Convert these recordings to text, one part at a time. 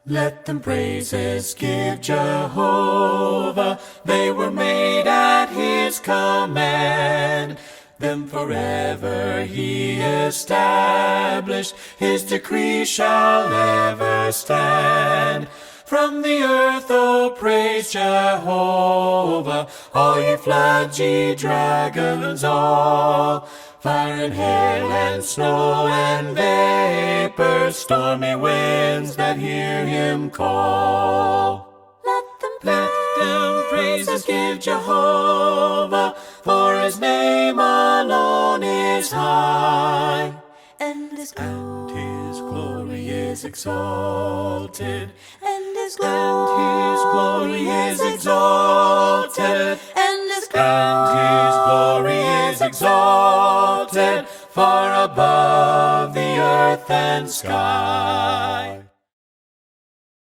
Let them praises give Jehovah. They were made at his command. Them forever he established. His decree shall never stand. From the earth, oh, praise Jehovah. All ye floods, ye dragons all. Fire and hail and snow and vapor, stormy winds that hear him call. Let them praises give Jehovah, for his name alone is high. And his glory is exalted. And his glory is exalted. And his glory is exalted, far above the earth and sky.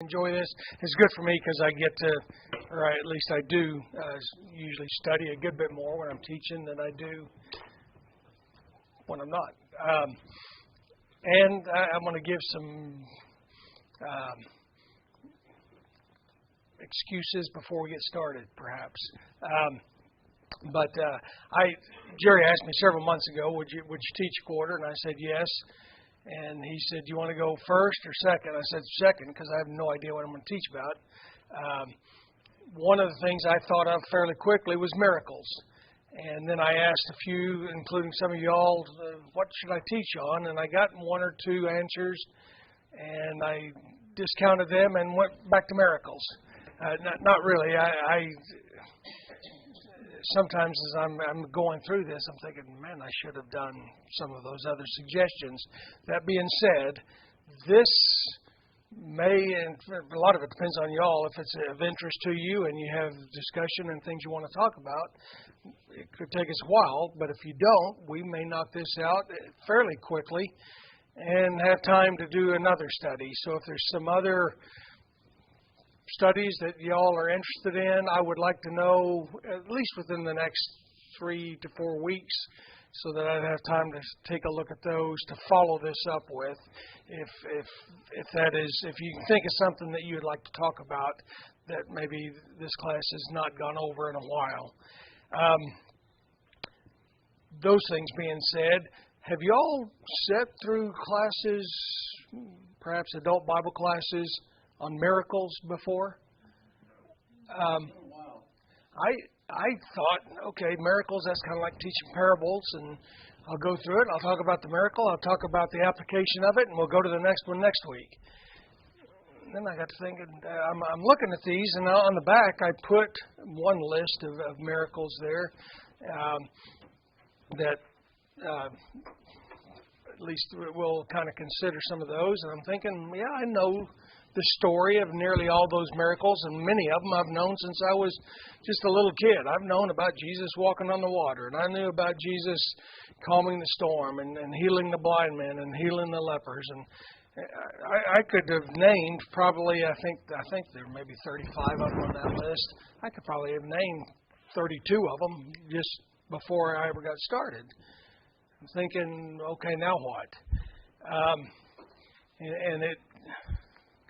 Enjoy this. It's good for me because I get to, or at least I do, usually study a good bit more when I'm teaching than I do when I'm not. And I'm going to give some excuses before we get started, perhaps. But Jerry asked me several months ago, would you teach a quarter? And I said yes. And he said, do you want to go first or second? I said second because I have no idea what I'm going to teach about. One of the things I thought of fairly quickly was miracles. And then I asked a few, including some of y'all, what should I teach on? And I got one or two answers, and I discounted them and went back to miracles. Not really. I sometimes as I'm going through this, I'm thinking, man, I should have done some of those other suggestions. That being said, this may, and a lot of it depends on y'all, if it's of interest to you and you have discussion and things you want to talk about, it could take us a while, but if you don't, we may knock this out fairly quickly and have time to do another study. So if there's some other studies that y'all are interested in, I would like to know at least within the next 3 to 4 weeks so that I'd have time to take a look at those to follow this up with. If that is, if you can think of something that you would like to talk about that maybe this class has not gone over in a while. Those things being said, have y'all sat through classes, perhaps adult Bible classes, on miracles before? I thought, okay, miracles, that's kind of like teaching parables, and I'll go through it, I'll talk about the miracle, I'll talk about the application of it, and we'll go to the next one next week. And then I got to thinking, I'm looking at these, and on the back I put one list of miracles there that at least we'll kind of consider some of those, and I'm thinking, yeah, I know the story of nearly all those miracles, and many of them I've known since I was just a little kid. I've known about Jesus walking on the water, and I knew about Jesus calming the storm and healing the blind men and healing the lepers. And I could have named probably, I think there may be 35 of them on that list. I could probably have named 32 of them just before I ever got started. I'm thinking, okay, now what? And it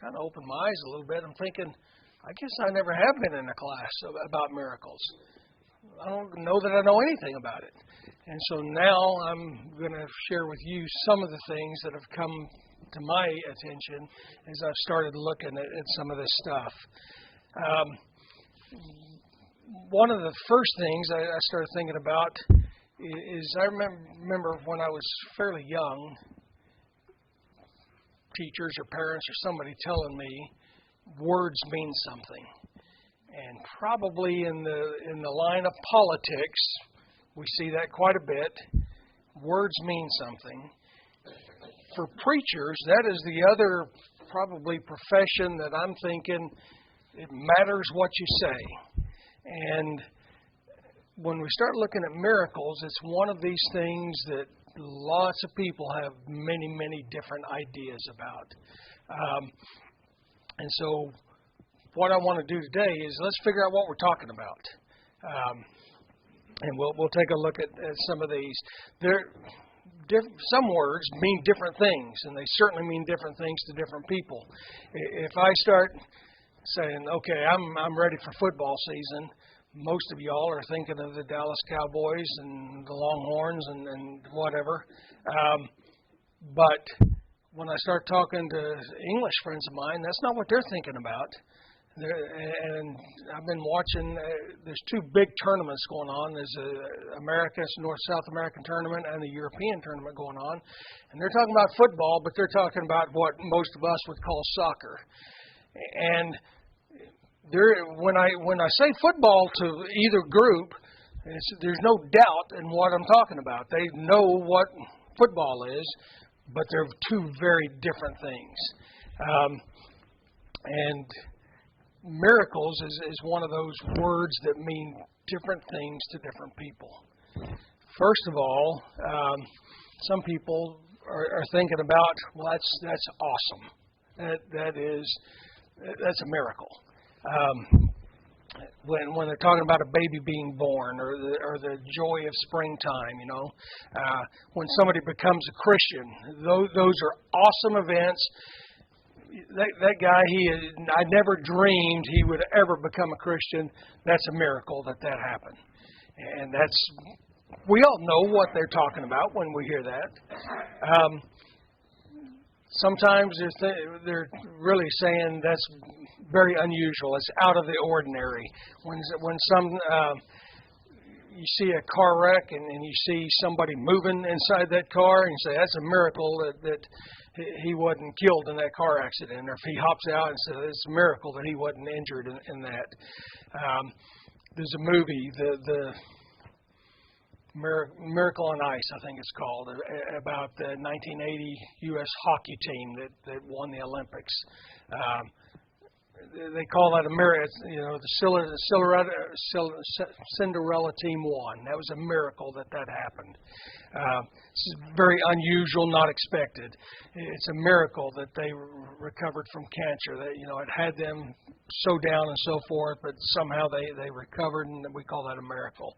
kind of opened my eyes a little bit. I'm thinking, I guess I never have been in a class about miracles. I don't know that I know anything about it. And so now I'm going to share with you some of the things that have come to my attention as I've started looking at some of this stuff. One of the first things I started thinking about is I remember when I was fairly young, teachers or parents or somebody telling me words mean something. And probably in the line of politics, we see that quite a bit. Words mean something. For preachers, that is the other probably profession that I'm thinking it matters what you say. And when we start looking at miracles, it's one of these things that lots of people have many, many different ideas about. And so what I want to do today is let's figure out what we're talking about. And we'll take a look at some of these. some words mean different things, and they certainly mean different things to different people. If I start saying, okay, I'm ready for football season, most of y'all are thinking of the Dallas Cowboys and the Longhorns and whatever. But when I start talking to English friends of mine, that's not what they're thinking about. And I've been watching, there's two big tournaments going on. There's America's North-South American tournament and the European tournament going on. And they're talking about football, but they're talking about what most of us would call soccer. And when I say football to either group, there's no doubt in what I'm talking about. They know what football is, but they're two very different things. And miracles is one of those words that mean different things to different people. First of all, some people are thinking about, well, that's awesome. That's a miracle. When they're talking about a baby being born or the joy of springtime, when somebody becomes a Christian, those are awesome events. That guy, I never dreamed he would ever become a Christian. That's a miracle that happened. And we all know what they're talking about when we hear that. Sometimes they're really saying that's very unusual. It's out of the ordinary. When you see a car wreck and you see somebody moving inside that car, and you say that's a miracle that he wasn't killed in that car accident, or if he hops out and says it's a miracle that he wasn't injured in that. There's a movie, the Miracle on Ice, I think it's called, about the 1980 U.S. hockey team that won the Olympics. They call that a miracle. The Cinderella team won. That was a miracle that happened. It's very unusual, not expected. It's a miracle that they recovered from cancer. That it had them so down and so forth, but somehow they recovered, and we call that a miracle.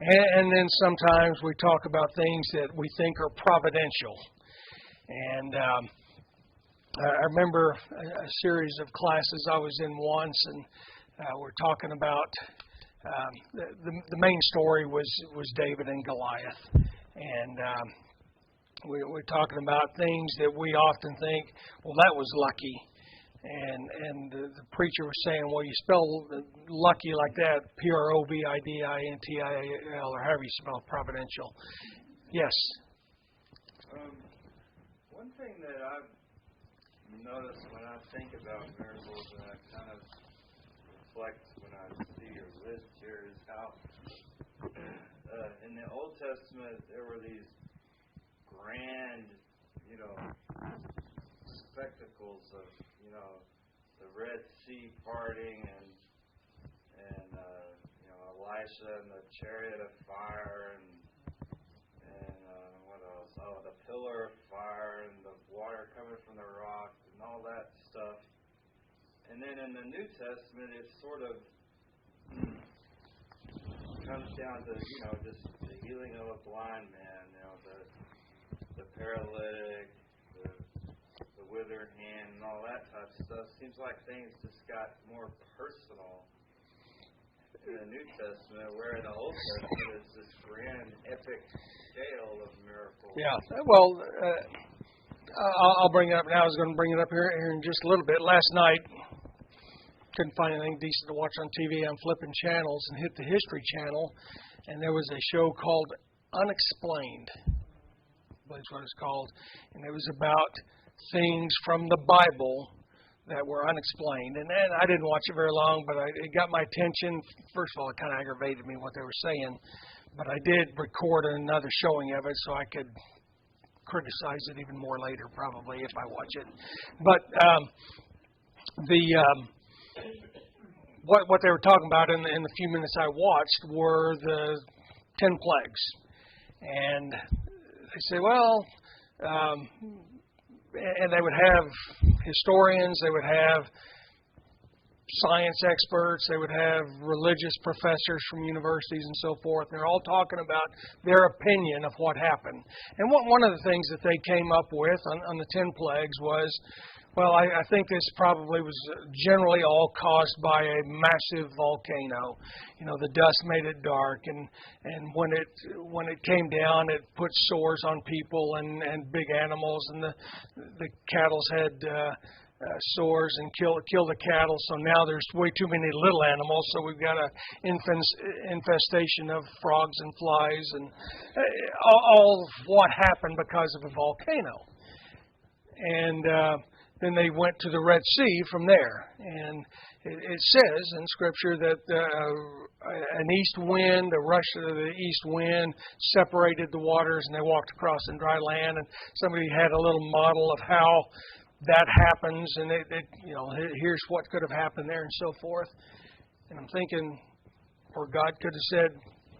And then sometimes we talk about things that we think are providential. And I remember a series of classes I was in once, and we're talking about the main story was David and Goliath. And we're talking about things that we often think, well, that was lucky. And the preacher was saying, well, you spell lucky like that, Providintial, or however you spell providential. Yes? One thing that I've noticed when I think about miracles, and I kind of reflect when I see your list here, is how in the Old Testament there were these grand, spectacles of, the Red Sea parting and Elisha and the chariot of fire and what else? Oh, the pillar of fire and the water coming from the rock and all that stuff. And then in the New Testament, it sort of comes down to just the healing of a blind man, the paralytic, the withered hand, and all that type of stuff. Seems like things just got more personal in the New Testament, where in the Old Testament it's this grand, epic scale of miracles. Yeah. Well, I'll bring it up now. I was going to bring it up here in just a little bit. Last night, couldn't find anything decent to watch on TV. I'm flipping channels and hit the History Channel, and there was a show called Unexplained. That's what it's called, and it was about things from the Bible that were unexplained. And then I didn't watch it very long, but it got my attention. First of all, it kind of aggravated me what they were saying, but I did record another showing of it so I could criticize it even more later, probably, if I watch it. But what they were talking about in the few minutes I watched were the 10 plagues. And they say, well, and they would have historians, they would have science experts, they would have religious professors from universities and so forth, and they're all talking about their opinion of what happened. And one of the things that they came up with on the 10 plagues was, well, I think this probably was generally all caused by a massive volcano. You know, the dust made it dark, and when it came down, it put sores on people and big animals, and the cattle had sores and kill the cattle. So now there's way too many little animals, so we've got a infestation of frogs and flies, and all what happened because of a volcano. And then they went to the Red Sea from there. And it says in Scripture that an east wind, a rush of the east wind, separated the waters, and they walked across in dry land. And somebody had a little model of how that happens, and here's what could have happened there and so forth. And I'm thinking, or God could have said,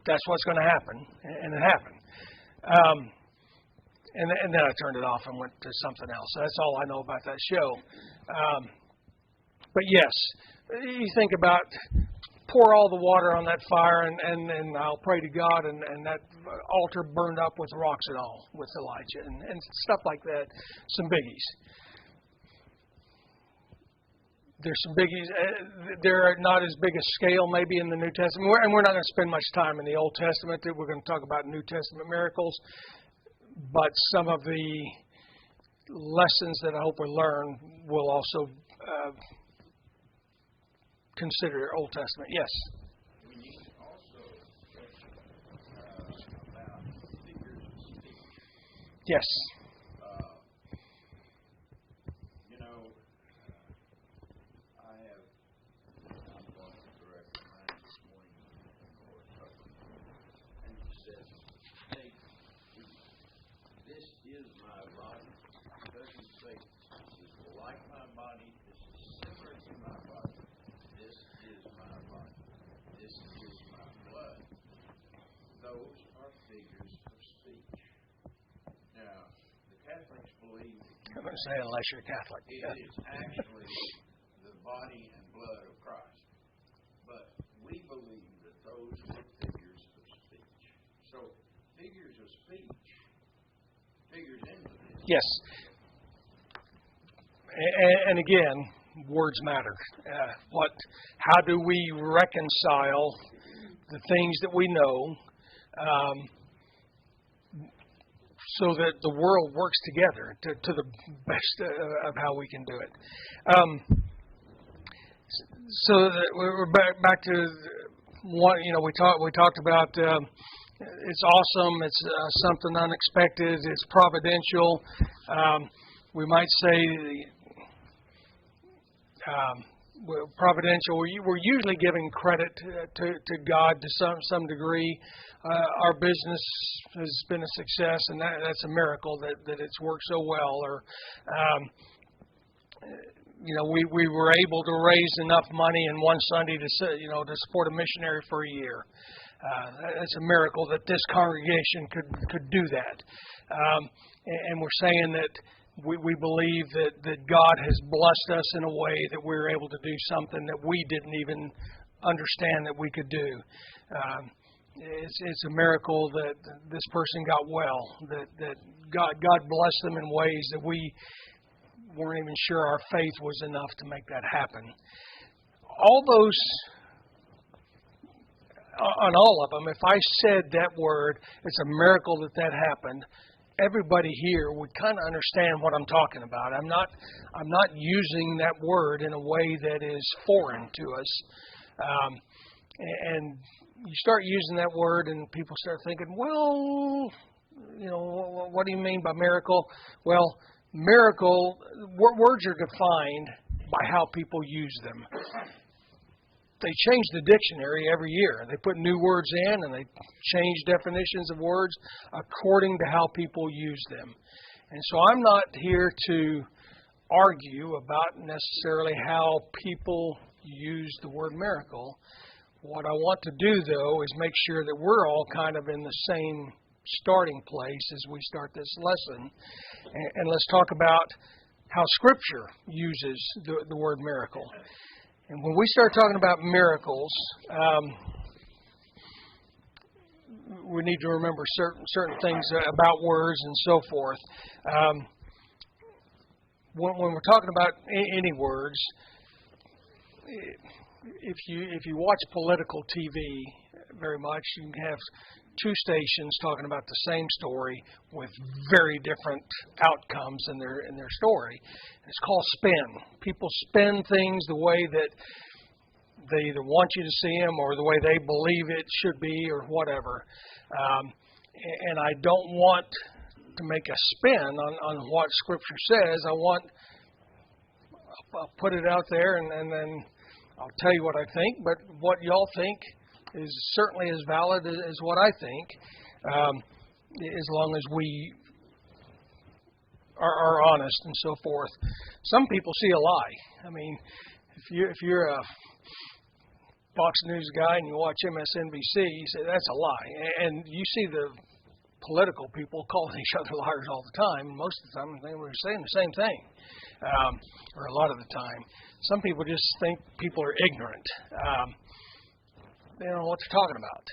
that's what's going to happen, and it happened. And then I turned it off and went to something else. So that's all I know about that show. But yes, you think about pour all the water on that fire, and I'll pray to God, and that altar burned up with rocks and all with Elijah and stuff like that. Some biggies. There's some biggies. They're not as big a scale maybe in the New Testament. And we're not going to spend much time in the Old Testament. We're going to talk about New Testament miracles. But some of the lessons that I hope we learn will also consider Old Testament. Yes? We need also about figures of speech. Yes. I'm going to direct mine this morning or supper, and he said, hey, this is my body. It doesn't say this is like my body, this is similar to my body. This is my body. This is my blood. Those are figures of speech. Now, the Catholics believe I'm going to say unless you're Catholic. it is actually the body and blood of Christ. But we believe that those are figures of speech. So, figures of speech figures into this. Yes. And again, words matter. How do we reconcile the things that we know so that the world works together to the best of how we can do it? So that we're back to what we talked about. It's awesome. It's something unexpected. It's providential. We might say providential. We're usually giving credit to God to some degree. Our business has been a success, and that's a miracle that it's worked so well. Or we were able to raise enough money in one Sunday to support a missionary for a year. That's a miracle that this congregation could do that. And we're saying that we believe that God has blessed us in a way that we're able to do something that we didn't even understand that we could do. It's a miracle that this person got well, that God blessed them in ways that we weren't even sure our faith was enough to make that happen. All those, on all of them, if I said that word, it's a miracle that happened, everybody here would kind of understand what I'm talking about. I'm not using that word in a way that is foreign to us. And you start using that word, and people start thinking, well, what do you mean by miracle? Well, miracle, words are defined by how people use them. They change the dictionary every year. They put new words in, and they change definitions of words according to how people use them. And so I'm not here to argue about necessarily how people use the word miracle. What I want to do, though, is make sure that we're all kind of in the same starting place as we start this lesson. And let's talk about how Scripture uses the word miracle. And when we start talking about miracles, we need to remember certain things about words and so forth. When we're talking about any words, if you watch political TV very much, you can have two stations talking about the same story with very different outcomes in their story. It's called spin. People spin things the way that they either want you to see them or the way they believe it should be or whatever. And I don't want to make a spin on what Scripture says. I'll put it out there and then I'll tell you what I think. But what y'all think is certainly as valid as what I think, as long as we are honest and so forth. Some people see a lie. I mean, if you're a Fox News guy and you watch MSNBC, you say that's a lie. And you see the political people calling each other liars all the time. Most of the time they were saying the same thing, or a lot of the time. Some people just think people are ignorant. They don't know what they're talking about.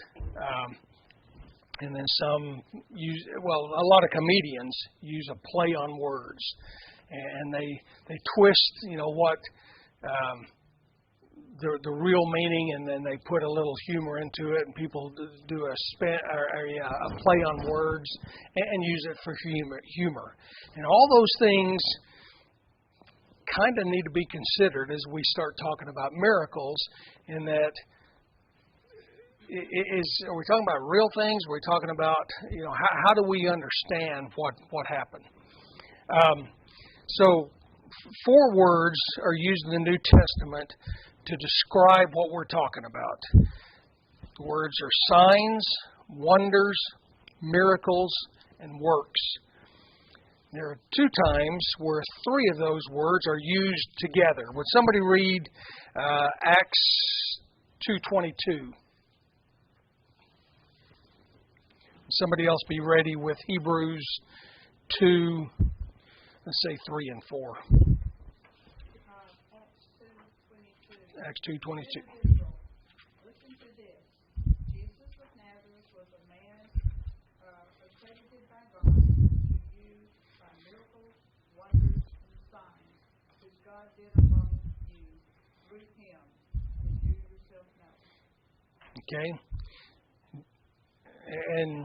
And then some use, a lot of comedians use a play on words. And they twist, what the real meaning, and then they put a little humor into it, and people do a play on words and use it for humor. And all those things kind of need to be considered as we start talking about miracles, in that are we talking about real things? Are we talking about, how do we understand what happened? So 4 words are used in the New Testament to describe what we're talking about. The words are signs, wonders, miracles, and works. There are 2 times where 3 of those words are used together. Would somebody read Acts 2:22? Somebody else be ready with Hebrews 2, let's say 3 and 4. Acts 2:22. Listen to this. Jesus of Nazareth was a man accredited by God to you by miracles, wonders, and signs, which God did among you through him, as you yourself know. Okay. And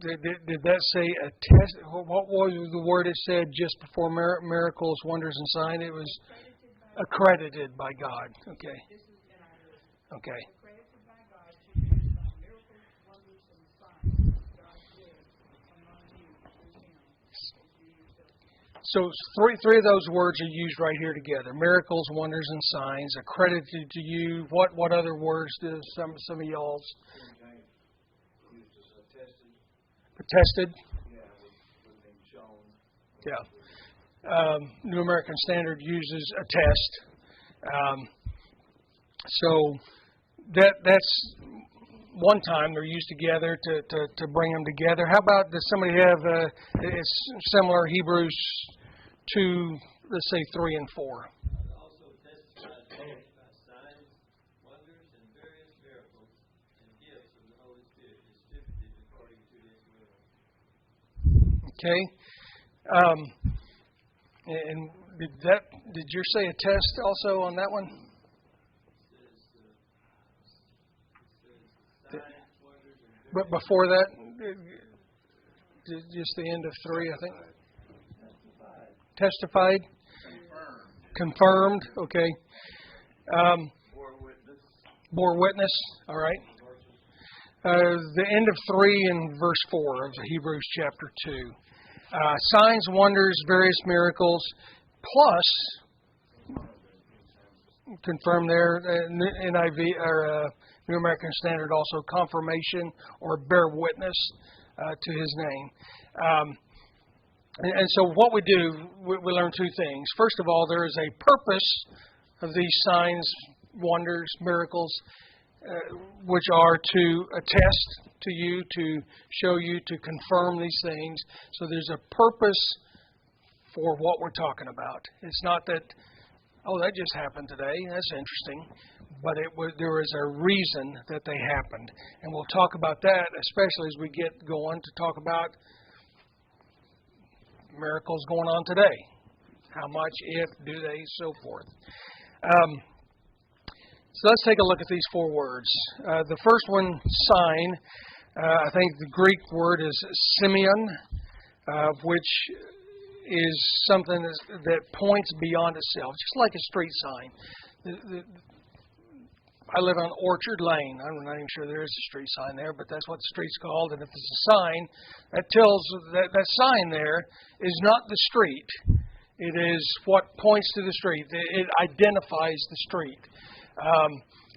did that say a test? What was the word it said just before miracles, wonders, and signs? It was accredited by God. Okay. This is in our list. Okay. Accredited by God to you by miracles, wonders, and signs, which God did among you through him, as you yourself know. So three of those words are used right here together: miracles, wonders, and signs. Accredited to you. What other words do some of y'all's? Attested. Yeah. New American Standard uses attest. So that's one time they're used together to bring them together. How about, does somebody have it's similar, Hebrews 2, let's say 3 and 4? Also testifies by signs, wonders, and various miracles and gifts of the Holy Spirit distributed according to his will. Okay. And did you say a test also on that one? But before that, just the end of 3, I think. Testified. Confirmed. Okay. Bore witness. All right. The end of 3 and verse 4 of Hebrews chapter 2. Signs, wonders, various miracles, plus, confirm there, NIV or New American Standard also, confirmation or bear witness to his name. And so what we do, we learn 2 things. First of all, there is a purpose of these signs, wonders, miracles, which are to attest to you, to show you, to confirm these things. So there's a purpose for what we're talking about. It's not that oh, that just happened today. That's interesting. But there was a reason that they happened. And we'll talk about that, especially as we get going to talk about miracles going on today. How much, if, do they, so forth. So let's take a look at these 4 words. The first one, sign. I think the Greek word is Simeon, which is something that points beyond itself, just like a street sign. I live on Orchard Lane. I'm not even sure there is a street sign there, but that's what the street's called. And if there's a sign, that tells that sign there is not the street. It is what points to the street. It identifies the street.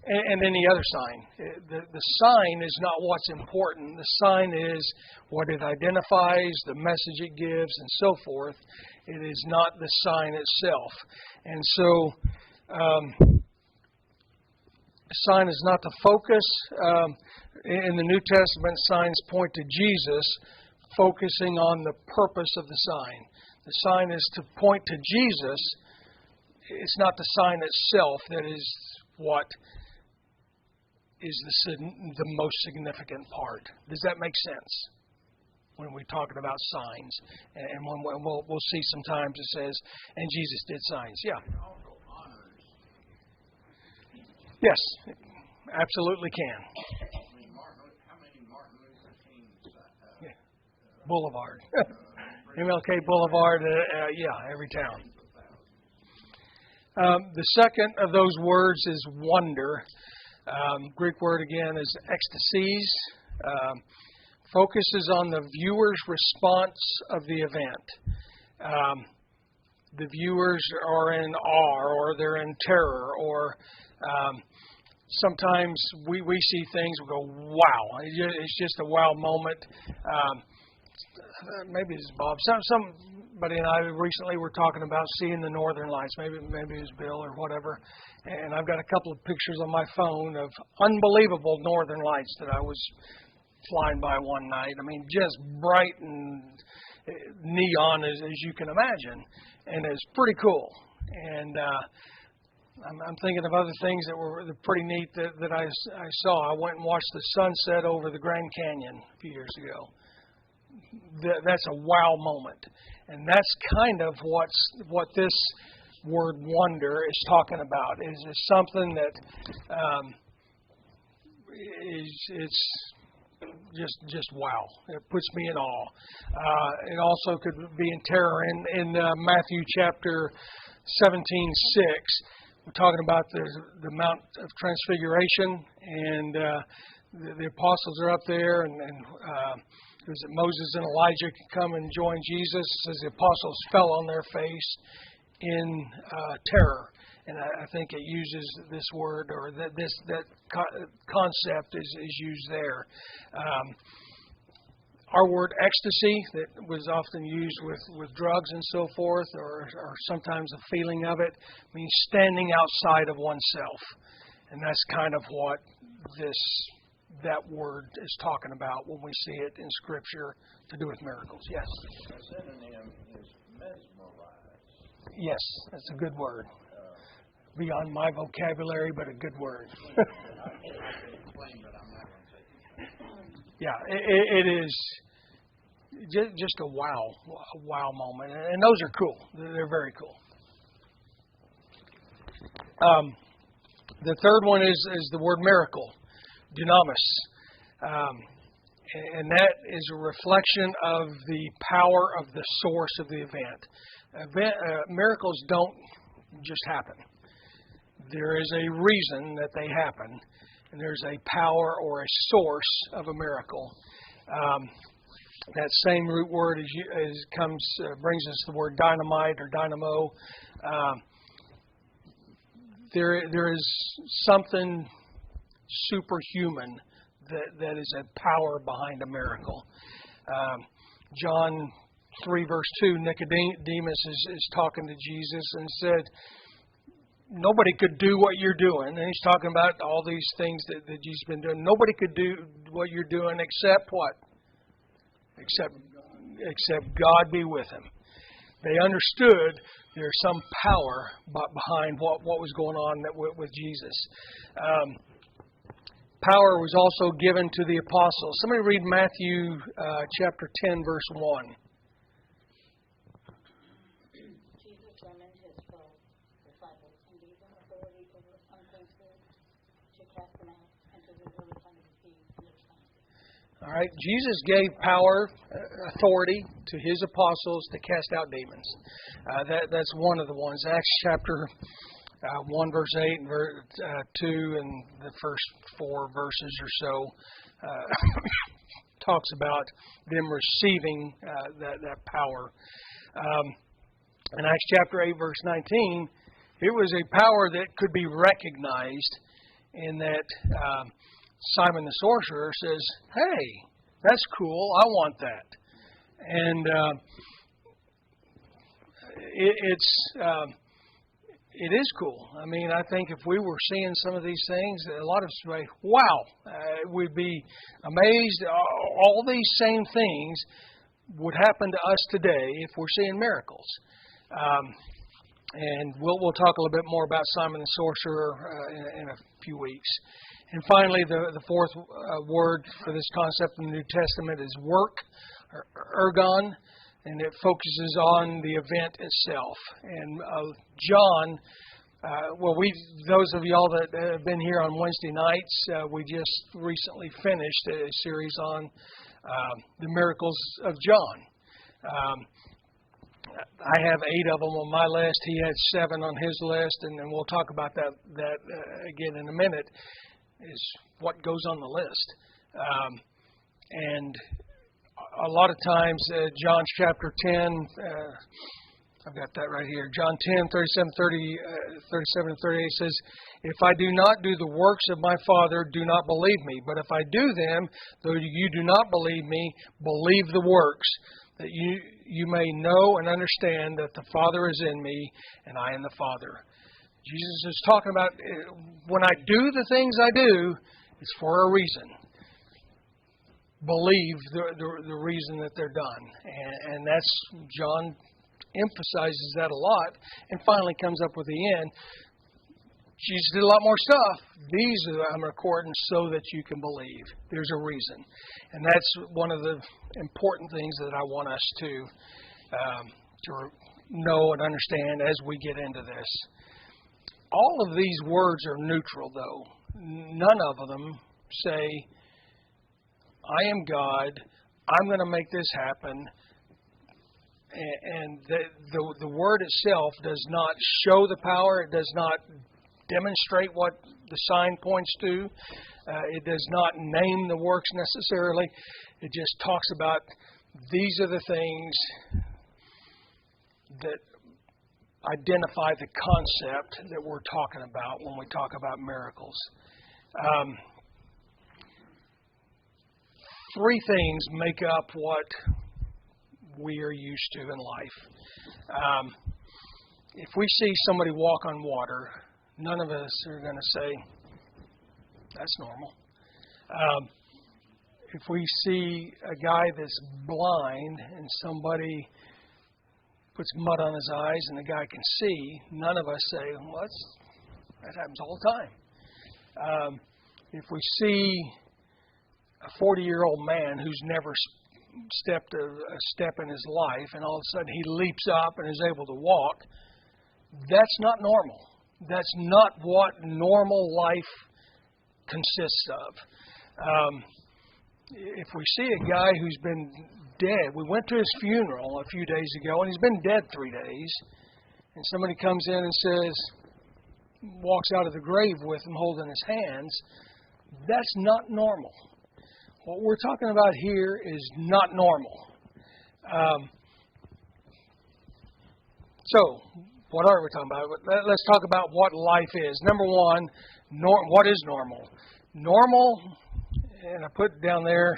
And any other sign. The sign is not what's important. The sign is what it identifies, the message it gives, and so forth. It is not the sign itself. And so, sign is not the focus. In the New Testament, signs point to Jesus, focusing on the purpose of the sign. The sign is to point to Jesus. It's not the sign itself that is what is the most significant part. Does that make sense? When we're talking about signs, and when we'll see sometimes it says, and Jesus did signs. Yeah. Yes, absolutely can. How many Martin Luther King Boulevard, MLK Boulevard. Yeah, every town. The second of those words is wonder. Greek word again is ecstasies. Focuses on the viewer's response of the event. The viewers are in awe, or they're in terror, or sometimes we see things, we go, wow. It's just a wow moment. Maybe it's Bob. Somebody and I recently were talking about seeing the northern lights. Maybe it was Bill or whatever. And I've got a couple of pictures on my phone of unbelievable northern lights that I was flying by one night. I mean, just bright and neon as you can imagine. And it's pretty cool. And I'm thinking of other things that were pretty neat that I saw. I went and watched the sunset over the Grand Canyon a few years ago. That's a wow moment. And that's kind of what this word wonder is talking about. Is something that it's just wow. It puts me in awe. It also could be in terror. In Matthew chapter 17:6, we're talking about the Mount of Transfiguration, and the apostles are up there, and was it Moses and Elijah could come and join Jesus. It says the apostles fell on their face in terror. And I think it uses this word, or that concept is used there. Our word ecstasy, that was often used with drugs and so forth, or sometimes a feeling of it, means standing outside of oneself. And that's kind of what that word is talking about when we see it in Scripture to do with miracles. Yes? A synonym is mesmerized. Yes, that's a good word. Beyond my vocabulary, but a good word. I can explain, but I'm not going to take it. Yeah, it is just a wow moment. And those are cool. They're very cool. The third one is the word miracle. Dunamis. And that is a reflection of the power of the source of the event. Miracles don't just happen. There is a reason that they happen, and there's a power or a source of a miracle. That same root word brings us the word dynamite or dynamo. There is something superhuman that is a power behind a miracle. John 3 verse 2, Nicodemus is talking to Jesus and said, nobody could do what you're doing. And he's talking about all these things that Jesus has been doing. Nobody could do what you're doing except what? Except God be with him. They understood there's some power behind what was going on with Jesus. Power was also given to the apostles. Somebody read Matthew chapter 10, verse 1. Jesus summoned his 12 disciples and gave them authority over unclean spirits to cast them out and to deliver some of the seed in their tongues. All right, Jesus gave power, authority to his apostles to cast out demons. That's one of the ones. Acts chapter 1 verse 8 and 2 and the first 4 verses or so talks about them receiving that power. In Acts chapter 8 verse 19, it was a power that could be recognized in that Simon the sorcerer says, "Hey, that's cool. I want that." And it is cool. I mean, I think if we were seeing some of these things, a lot of us would say, wow, we'd be amazed. All these same things would happen to us today if we're seeing miracles. And we'll talk a little bit more about Simon the sorcerer in a few weeks. And finally, the fourth word for this concept in the New Testament is work, or ergon. And it focuses on the event itself. And John, those of y'all that have been here on Wednesday nights, we just recently finished a series on the miracles of John. I have 8 of them on my list. He had 7 on his list, and we'll talk about that again in a minute. Is what goes on the list, and a lot of times, John chapter 10, I've got that right here. John 10, 37 and 38 says, "If I do not do the works of my Father, do not believe me. But if I do them, though you do not believe me, believe the works, that you may know and understand that the Father is in me, and I in the Father." Jesus is talking about, when I do the things I do, it's for a reason. Believe the reason that they're done. And that's, John emphasizes that a lot, and finally comes up with the end. Jesus did a lot more stuff. These I'm recording so that you can believe. There's a reason. And that's one of the important things that I want us to know and understand as we get into this. All of these words are neutral, though. None of them say, I am God, I'm going to make this happen. And the word itself does not show the power. It does not demonstrate what the sign points to. It does not name the works necessarily. It just talks about these are the things that identify the concept that we're talking about when we talk about miracles. 3 things make up what we are used to in life. If we see somebody walk on water, none of us are going to say, that's normal. If we see a guy that's blind and somebody puts mud on his eyes and the guy can see, none of us say, well, that happens all the time. If we see a 40-year-old man who's never stepped a step in his life, and all of a sudden he leaps up and is able to walk, that's not normal. That's not what normal life consists of. If we see a guy who's been dead, we went to his funeral a few days ago, and he's been dead 3 days, and somebody comes in and says, walks out of the grave with him holding his hands, that's not normal. What we're talking about here is not normal. So, what are we talking about? Let's talk about what life is. Number one, what is normal? Normal, and I put down there,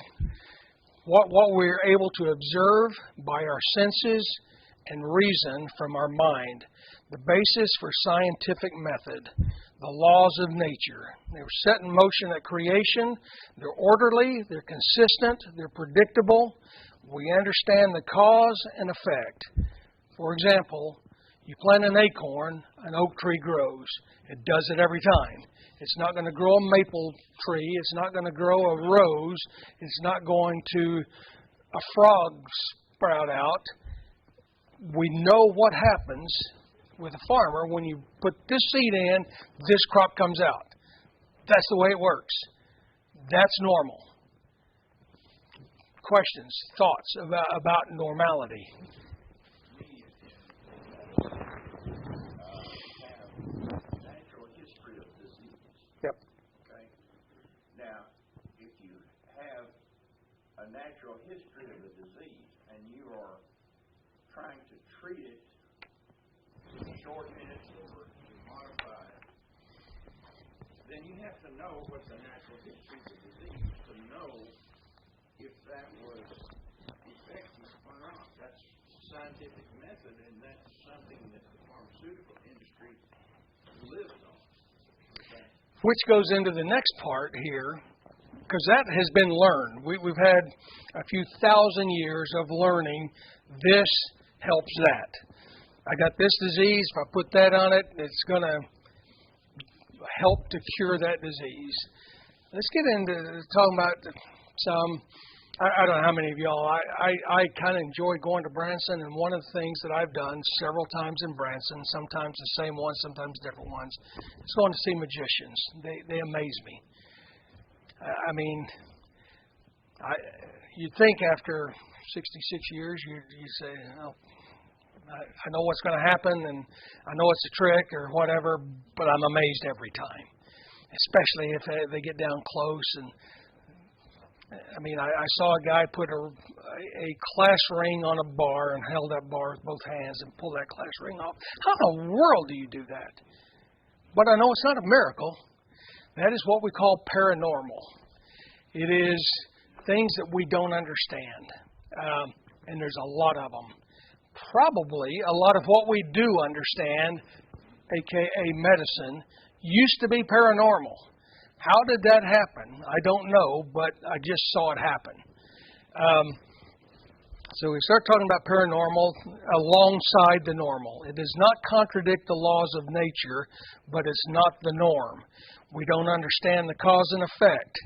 what we're able to observe by our senses and reason from our mind. The basis for scientific method. The laws of nature. They were set in motion at creation. They're orderly, they're consistent, they're predictable. We understand the cause and effect. For example, You plant an acorn, an oak tree grows. It does it every time. It's not going to grow a maple tree. It's not going to grow a rose. It's not going to a frog sprout out. We know what happens with a farmer. When you put this seed in, this crop comes out. That's the way it works. That's normal. Questions, thoughts about normality? Natural history of disease. Yep. Okay. Now, if you have a natural history of a disease and you are trying to treat it, shorten it, or modify it, then you have to know what the natural history of the disease to know if that was effective or not. That's scientific method, and that's something that the pharmaceutical industry lives on. Okay. Which goes into the next part here, because that has been learned. We've had a few thousand years of learning. This helps that. I got this disease. If I put that on it, it's going to help to cure that disease. Let's get into talking about some. I don't know how many of y'all. I kind of enjoy going to Branson, and one of the things that I've done several times in Branson, sometimes the same ones, sometimes different ones, is going to see magicians. They amaze me. I mean, you'd think after 66 years, you say, oh, I know what's going to happen, and I know it's a trick or whatever, but I'm amazed every time, especially if they get down close. And I mean, I saw a guy put a class ring on a bar and held that bar with both hands and pull that class ring off. How in the world do you do that? But I know it's not a miracle. That is what we call paranormal. It is things that we don't understand, and there's a lot of them. Probably a lot of what we do understand, aka medicine, used to be paranormal. How did that happen? I don't know, but I just saw it happen. So we start talking about paranormal alongside the normal. It does not contradict the laws of nature, but it's not the norm. We don't understand the cause and effect.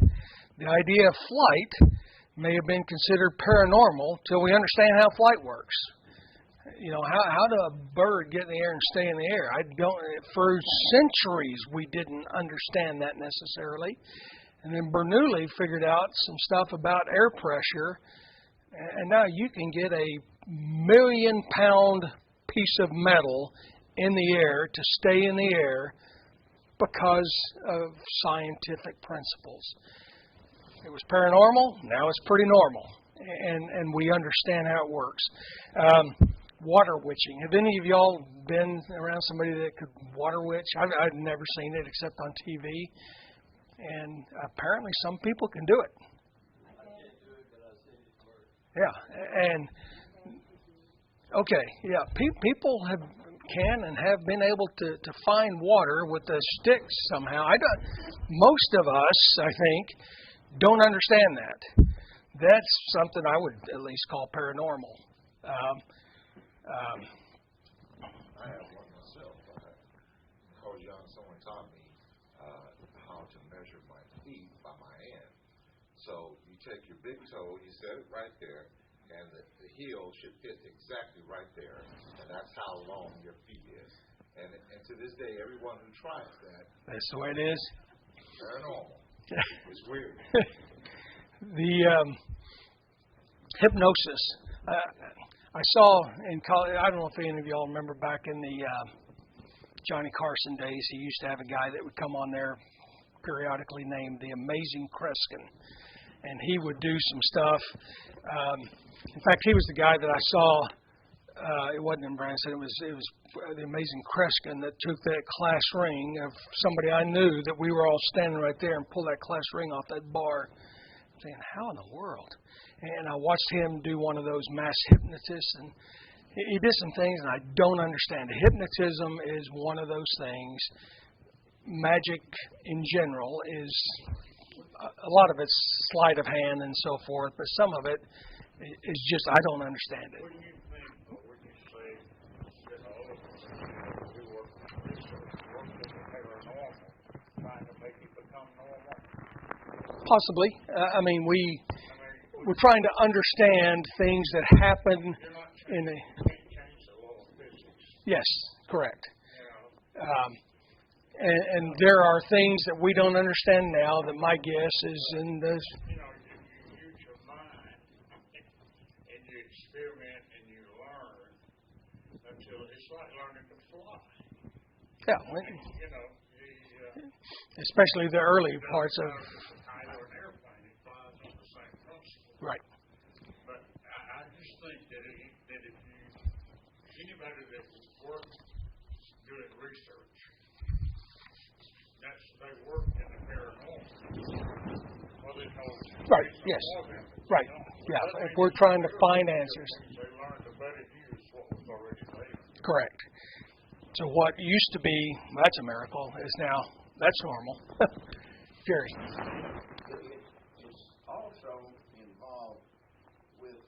The idea of flight may have been considered paranormal till we understand how flight works. You know, how does a bird get in the air and stay in the air? For centuries we didn't understand that necessarily. And then Bernoulli figured out some stuff about air pressure, and now you can get a 1,000,000-pound piece of metal in the air to stay in the air because of scientific principles. It was paranormal, now it's pretty normal, and we understand how it works. Water witching. Have any of y'all been around somebody that could water witch? I've never seen it except on TV. And apparently some people can do it. I can't do it, but I've seen it work. Yeah. And, okay, yeah. People can and have been able to find water with the sticks somehow. Most of us, I think, don't understand that. That's something I would at least call paranormal. I have one myself. Because someone taught me how to measure my feet by my hand. So you take your big toe, you set it right there, and the heel should fit exactly right there, and that's how long your feet is. And to this day, everyone who tries that, That's the way it is. paranormal. It's weird. The hypnosis. I saw in college, I don't know if any of y'all remember back in the Johnny Carson days, he used to have a guy that would come on there periodically named the Amazing Kreskin. And he would do some stuff. In fact, he was the guy that I saw, it wasn't in Branson, it was the Amazing Kreskin that took that class ring of somebody I knew that we were all standing right there and pulled that class ring off that bar. Saying, how in the world? And I watched him do one of those mass hypnotists, and he did some things, and I don't understand. Hypnotism is one of those things. Magic in general is, a lot of it's sleight of hand and so forth, but some of it is just, I don't understand it. What do you think, when you say that all of us Possibly. I mean, we're trying to understand things that happen in the. Yes, correct. And there are things that we don't understand now that my guess is in the. You use your mind and you experiment and you learn until it's like learning to fly. Yeah. Especially the early parts of. Either an airplane, it flies on the same principle. Right. But I just think that if anybody that would work doing research, they work in the paranormal. Well, they call it Right. Yes. Right. Yeah. If we're trying to find answers. They learn to better use what was already there. Correct. So what used to be, that's a miracle, is now, that's normal. Jerry. It's also involved with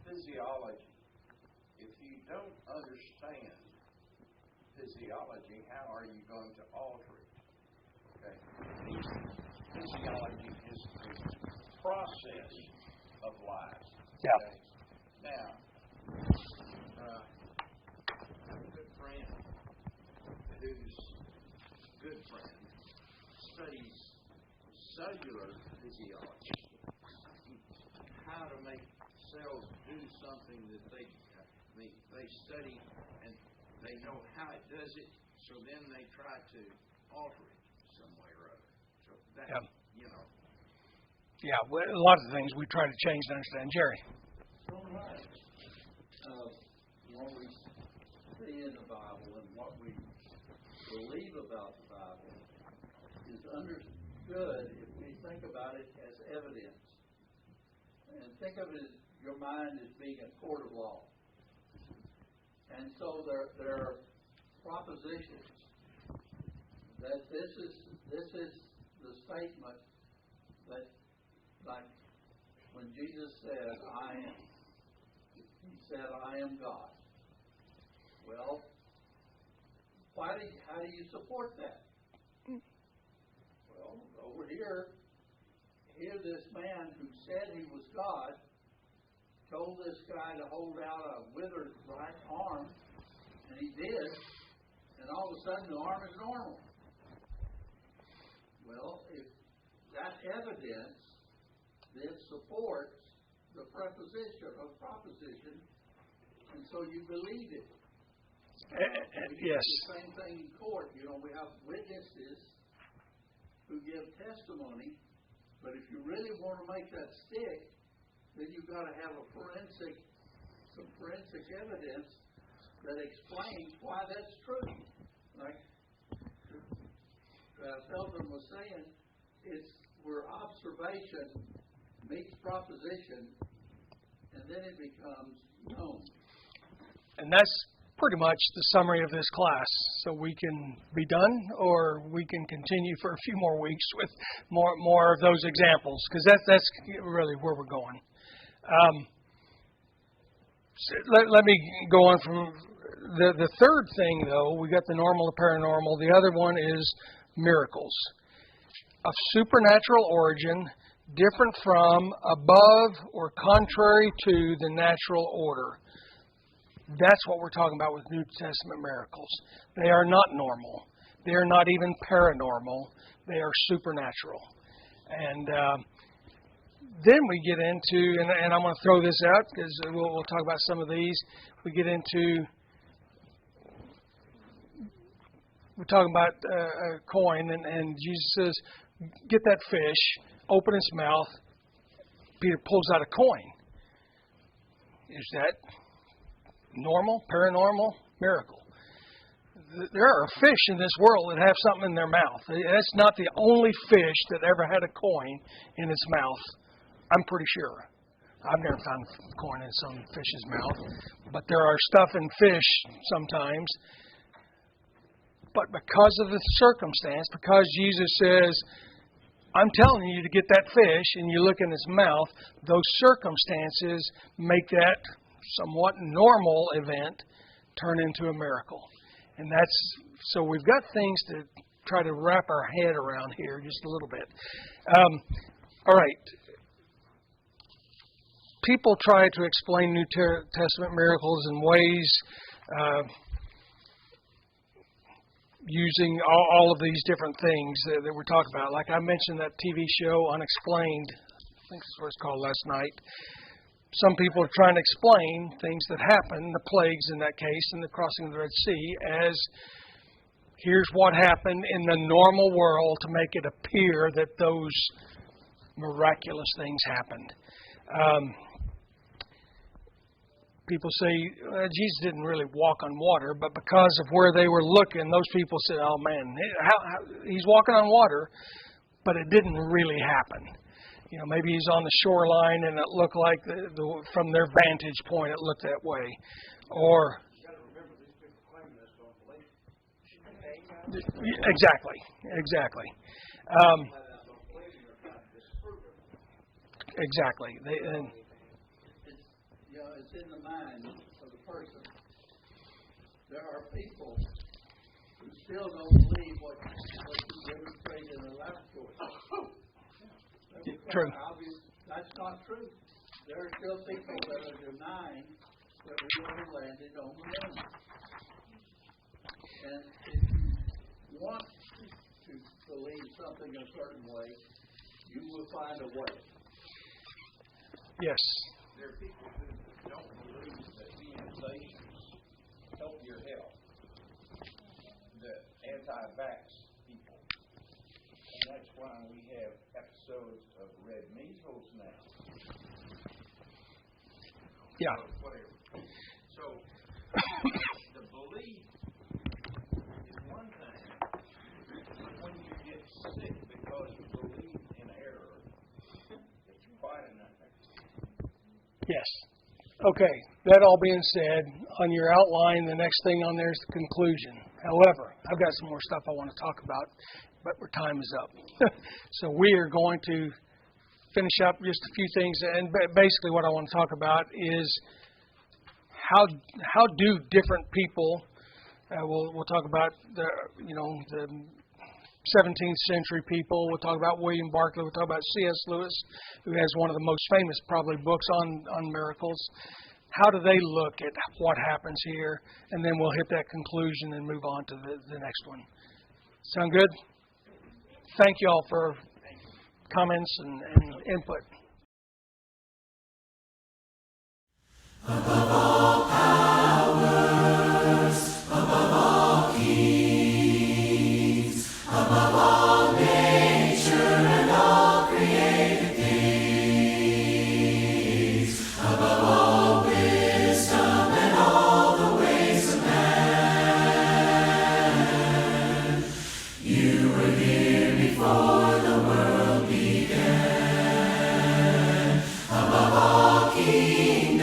physiology. If you don't understand physiology, how are you going to alter it? Okay. Physiology is the process of life. Yeah. Okay? Now, a good friend whose good friend studies cellular physiology, how to make cells do something that they study and they know how it does it, so then they try to alter it some way or other. So that, Yeah, well, a lot of the things we try to change to understand. Jerry. What we see in the Bible and what we believe about the Bible is understood if we think about it as evidence. And think of it as your mind as being a court of law. And so there are propositions that this is the statement that, like when Jesus said, I am, he said, I am God. Well, how do you support that? Well, over here this man who said he was God told this guy to hold out a withered right arm, and he did, and all of a sudden the arm is normal. Well, if that evidence then supports the proposition, and so you believe it. Yes. The same thing in court. We have witnesses who give testimony, but if you really want to make that stick, then you've got to have some forensic evidence that explains why that's true. Like Felton was saying, it's where observation meets proposition, and then it becomes known. And that's pretty much the summary of this class. So we can be done, or we can continue for a few more weeks with more of those examples, because that's really where we're going. Let me go on from the third thing, though. We got the normal, the paranormal. The other one is miracles of supernatural origin, different from, above, or contrary to the natural order. That's what we're talking about with New Testament miracles. They are not normal. They are not even paranormal. They are supernatural. And then we get into, and I'm going to throw this out because we'll talk about some of these. We get into, we're talking about a coin, and Jesus says, get that fish, open its mouth. Peter pulls out a coin. Is that normal, paranormal, miracle? There are fish in this world that have something in their mouth. That's not the only fish that ever had a coin in its mouth. I'm pretty sure. I've never found a coin in some fish's mouth. But there are stuff in fish sometimes. But because of the circumstance, because Jesus says, I'm telling you to get that fish, and you look in his mouth, those circumstances make that somewhat normal event turn into a miracle. And so we've got things to try to wrap our head around here just a little bit. All right. People try to explain New Testament miracles in ways using all of these different things that we're talking about. Like I mentioned that TV show Unexplained, I think that's what it's called, last night. Some people are trying to explain things that happen, the plagues in that case, and the crossing of the Red Sea, as here's what happened in the normal world to make it appear that those miraculous things happened. People say Jesus didn't really walk on water, but because of where they were looking, those people said, "Oh man, he's walking on water," but it didn't really happen. You know, maybe he's on the shoreline and it looked like from their vantage point it looked that way, or exactly. Exactly. It's in the mind of the person. There are people who still don't believe what you demonstrate in the laboratory. True. That's not true. There are still people that are denying that we ever landed on the moon. And if you want to believe something a certain way, you will find a way. Yes. There are people who don't believe that immunizations help your health. The anti-vax people. And that's why we have episodes of red measles now. Yeah. Whatever. So, the belief is one thing. When you get sick because you believe in error, it's quite another. Yes. Okay. That all being said, on your outline, the next thing on there is the conclusion. However, I've got some more stuff I want to talk about, but our time is up. So we are going to finish up just a few things, and basically what I want to talk about is how do different people. We'll talk about the 17th century people. We'll talk about William Barclay. We'll talk about C.S. Lewis, who has one of the most famous probably books on miracles. How do they look at what happens here? And then we'll hit that conclusion and move on to the next one. Sound good? Thank you all for comments and input. Above all powers, above all kings, above all nature and all created things, above all wisdom and all the ways of man, you were here before the world began. Above all kingdoms,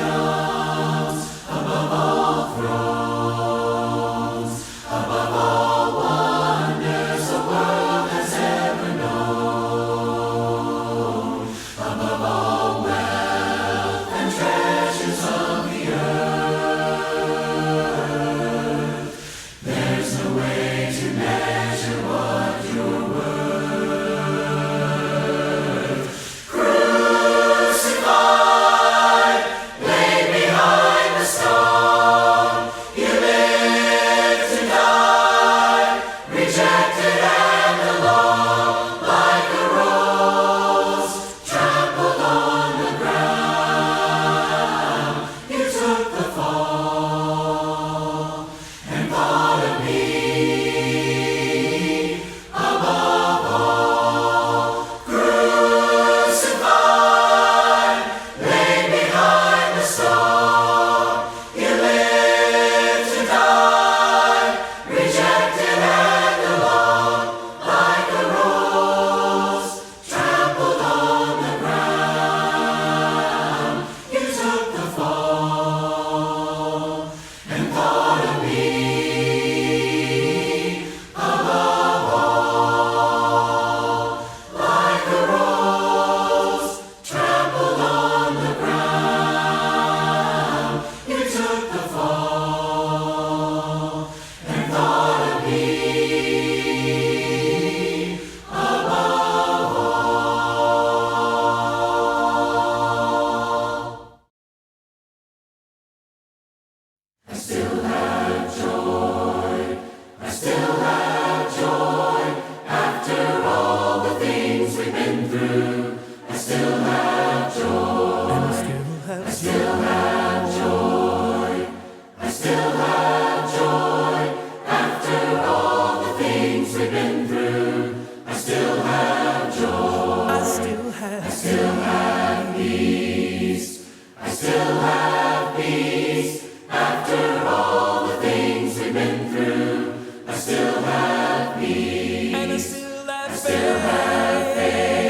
we've been through, I still have joy. I still have peace. I still have peace. After all the things we've been through, I still have peace. And I still have faith.